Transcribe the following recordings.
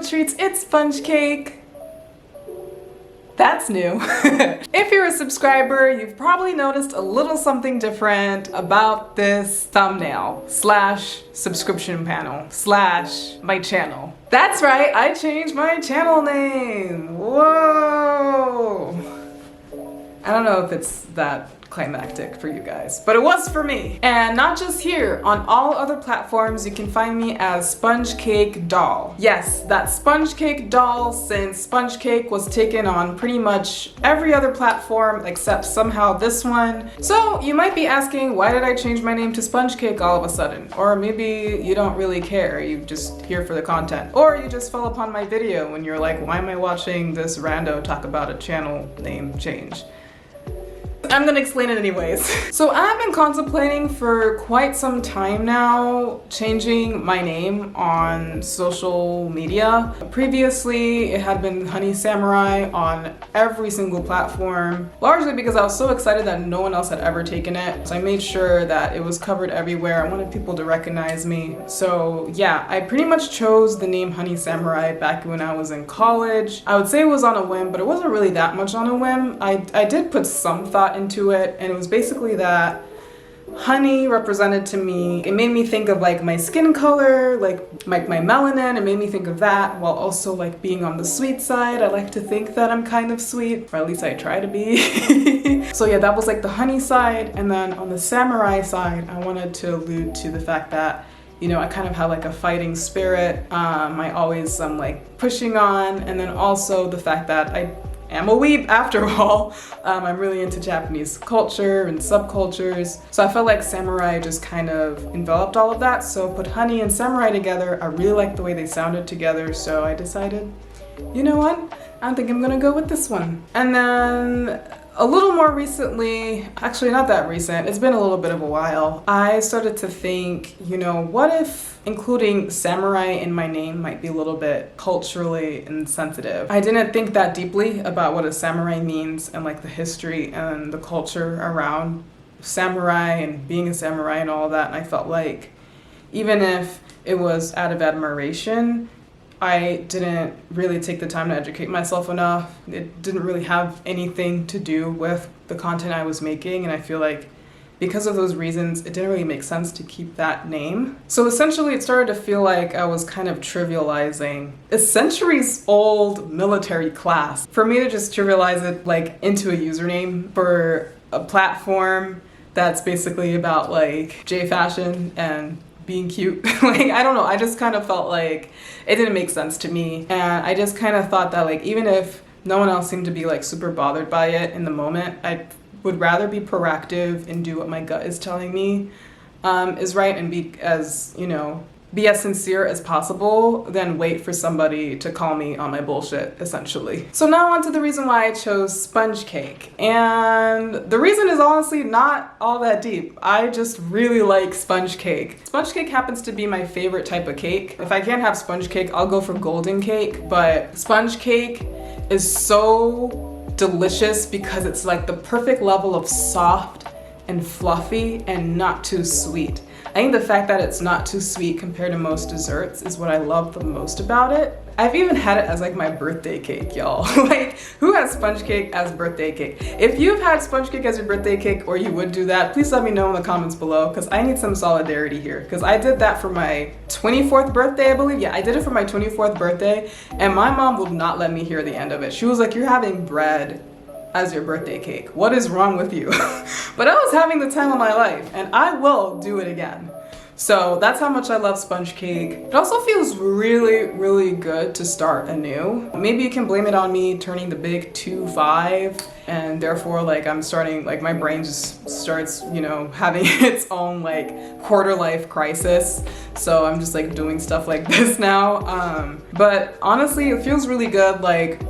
treats, it's Spongecake. That's new. If you're a subscriber, you've probably noticed a little something different about this thumbnail slash subscription panel slash my channel. That's right, I changed my channel name. Whoa. I don't know if it's that climactic for you guys, but it was for me. And not just here, on all other platforms you can find me as Spongecake Yes, that's Spongecake since Spongecake was taken on pretty much every other platform except somehow this one. So you might be asking, why did I change my name to Spongecake all of a sudden? Or maybe you don't really care, you just here for the content. Or you just fell upon my video when you're like, why am I watching this rando talk about a channel name change? I'm gonna explain it anyways. So I've been contemplating for quite some time now changing my name on social media. Previously, it had been Honey Samurai on every single platform, largely because I was so excited that no one else had ever taken it. So I made sure that it was covered everywhere. I wanted people to recognize me. So yeah, I pretty much chose the name Honey Samurai back when I was in college. I would say it was on a whim, but it wasn't really that much on a whim. I did put some thought into it, and it was basically that honey represented to me, it made me think of like my skin color, like my melanin. It made me think of that, while also like being on the sweet side. I like to think that I'm kind of sweet, or at least I try to be. So yeah, that was like the honey side. And then on the samurai side, I wanted to allude to the fact that, you know, I kind of have like a fighting spirit. I always am like pushing on, and then also the fact that I am a weeb after all. I'm really into Japanese culture and subcultures. So I felt like samurai just kind of enveloped all of that. So put honey and samurai together. I really liked the way they sounded together. So I decided, you know what? I think I'm gonna go with this one. And then a little more recently, actually not that recent, it's been a little bit of a while, I started to think, you know, what if including samurai in my name might be a little bit culturally insensitive? I didn't think that deeply about what a samurai means and like the history and the culture around samurai and being a samurai and all that. And I felt like even if it was out of admiration, I didn't really take the time to educate myself enough. It didn't really have anything to do with the content I was making, and I feel like because of those reasons, it didn't really make sense to keep that name. So essentially, it started to feel like I was kind of trivializing a centuries-old military class. For me to just trivialize it like into a username for a platform that's basically about like J-fashion and being cute. Like, I don't know, I just kind of felt like it didn't make sense to me. And I just kind of thought that like, even if no one else seemed to be like super bothered by it in the moment, I would rather be proactive and do what my gut is telling me is right, and be as, you know, be as sincere as possible than wait for somebody to call me on my bullshit, essentially. So now on to the reason why I chose Spongecake. And the reason is honestly not all that deep. I just really like Spongecake. Spongecake happens to be my favorite type of cake. If I can't have Spongecake, I'll go for golden cake, but Spongecake is so delicious because it's like the perfect level of soft and fluffy and not too sweet. I think the fact that it's not too sweet compared to most desserts is what I love the most about it. I've even had it as like my birthday cake, y'all. Like, who has Spongecake as birthday cake? If you've had Spongecake as your birthday cake, or you would do that, please let me know in the comments below, because I need some solidarity here. Because I did that for my 24th birthday, I believe. Yeah, I did it for my 24th birthday, and my mom would not let me hear the end of it. She was like, you're having bread as your birthday cake. What is wrong with you? But I was having the time of my life, and I will do it again. So that's how much I love Spongecake. It also feels really, really good to start anew. Maybe you can blame it on me turning the big 2-5, and therefore like I'm starting, like my brain just starts, you know, having its own like quarter life crisis. So I'm just like doing stuff like this now. But honestly, it feels really good. Like,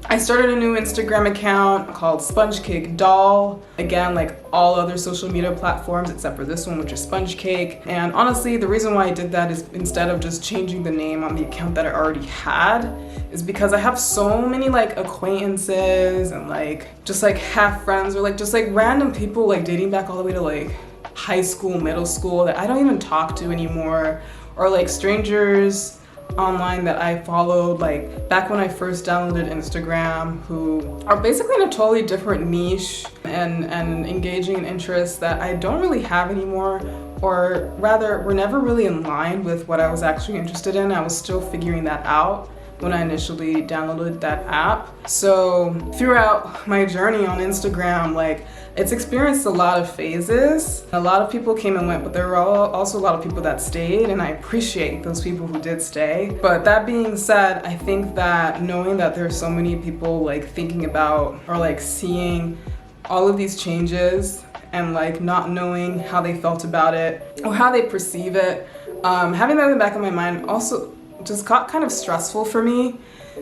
I started a new Instagram account called Spongecakedoll. Again, like all other social media platforms except for this one, which is Spongecake. And honestly, the reason why I did that is instead of just changing the name on the account that I already had, is because I have so many like acquaintances and like just like half friends, or like just like random people like dating back all the way to like high school, middle school, that I don't even talk to anymore, or like strangers online that I followed like back when I first downloaded Instagram, who are basically in a totally different niche and engaging in interests that I don't really have anymore, or rather were never really in line with what I was actually interested in. I was still figuring that out when I initially downloaded that app. So throughout my journey on Instagram, like, it's experienced a lot of phases. A lot of people came and went, but there were also a lot of people that stayed, and I appreciate those people who did stay. But that being said, I think that knowing that there's so many people like thinking about or like seeing all of these changes and like not knowing how they felt about it or how they perceive it, having that in the back of my mind also just got kind of stressful for me.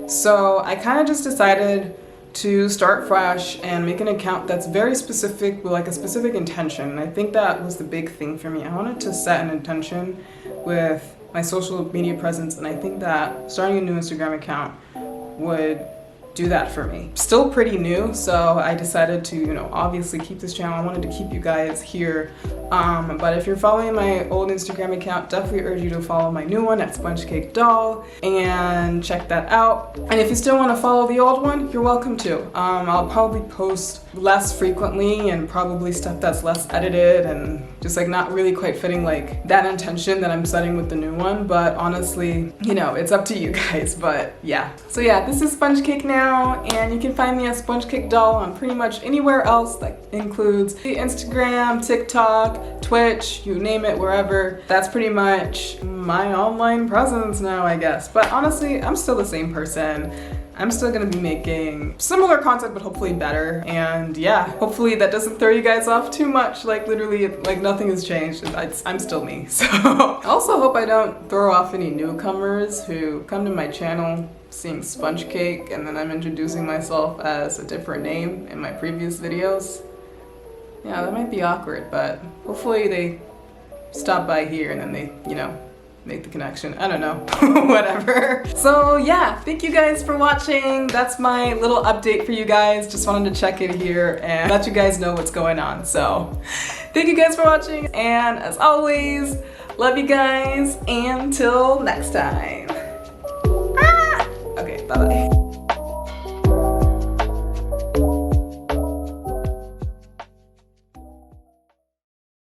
So I kind of just decided to start fresh and make an account that's very specific with like a specific intention. And I think that was the big thing for me. I wanted to set an intention with my social media presence, and I think that starting a new Instagram account would do that for me. Still pretty new, so I decided to, you know, obviously keep this channel. I wanted to keep you guys here. But if you're following my old Instagram account, definitely urge you to follow my new one at spongecakedoll and check that out. And if you still want to follow the old one, you're welcome to. I'll probably post less frequently and probably stuff that's less edited and just like not really quite fitting like that intention that I'm setting with the new one. But honestly, you know, it's up to you guys. But yeah. So yeah, this is Spongecake now, and you can find me as spongecakedoll on pretty much anywhere else. That includes the Instagram, TikTok, Twitch, you name it, wherever. That's pretty much my online presence now, I guess. But honestly, I'm still the same person. I'm still gonna be making similar content, but hopefully better. And yeah, hopefully that doesn't throw you guys off too much. Like literally, like nothing has changed. I'm still me. So I also hope I don't throw off any newcomers who come to my channel seeing Spongecake and then I'm introducing myself as a different name in my previous videos. Yeah, that might be awkward, but hopefully they stop by here and then they, you know, make the connection. I don't know. Whatever. So yeah, thank you guys for watching. That's my little update for you guys. Just wanted to check in here and let you guys know what's going on. So thank you guys for watching, and as always, love you guys, and till next time. Okay, bye-bye.